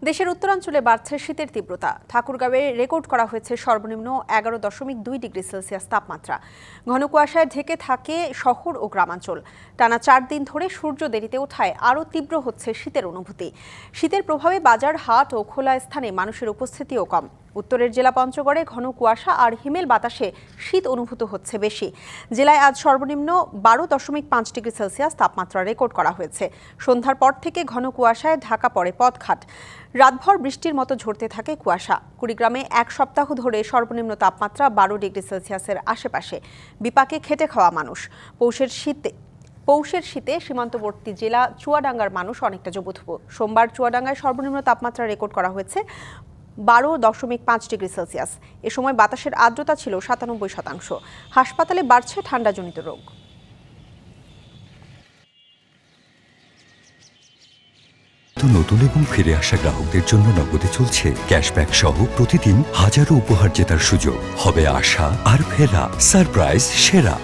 দেশের উত্তরাঞ্চলে বাড়ছে শীতের তীব্রতা। ঠাকুরগাঁওয়ে রেকর্ড করা হয়েছে সর্বনিম্ন 11.2 ডিগ্রি সেলসিয়াস তাপমাত্রা। ঘন কুয়াশায় ঢেকে থাকে শহর ও গ্রামাঞ্চল। টানা 4 দিন ধরে সূর্য দেরিতে ওঠায় আরও তীব্র হচ্ছে শীতের অনুভূতি। শীতের প্রভাবে বাজার, হাট ও খোলা স্থানে মানুষের উপস্থিতিও কম। উত্তরের জেলা পঞ্চগড়ে ঘন কুয়াশা আর হিমেল বাতাসে শীত অনুভূত হচ্ছে বেশি। জেলায় আজ সর্বনিম্ন 12.5 ডিগ্রি সেলসিয়াস তাপমাত্রা রেকর্ড করা হয়েছে। সন্ধ্যার পর থেকে ঘন কুয়াশায় ঢাকা পড়ে পথঘাট। রাতভর বৃষ্টির মতো ঝরতে থাকে কুয়াশা। কুড়িগ্রামে 1 সপ্তাহ ধরে সর্বনিম্ন তাপমাত্রা 12 ডিগ্রি সেলসিয়াসের আশেপাশে। বিপাকে খেটে খাওয়া মানুষ। পৌষের শীতে সীমান্তবর্তী জেলা চুয়াডাঙ্গার মানুষ অনেকটা জবুথবু। সোমবার চুয়াডাঙ্গায় সর্বনিম্ন তাপমাত্রা রেকর্ড করা হয়েছে 12.5 ডিগ্রি সেলসিয়াস। এ সময় বাতাসের আর্দ্রতা ছিল 97%। হাসপাতালে বাড়ছে ঠান্ডাজনিত রোগ। নতুন এবং ফিরে আসা গ্রাহকদের জন্য নগদে চলছে ক্যাশব্যাক সহ প্রতিদিন হাজারো উপহার জেতার সুযোগ। হবে আশা আর ফেরা, সারপ্রাইজ সেরা।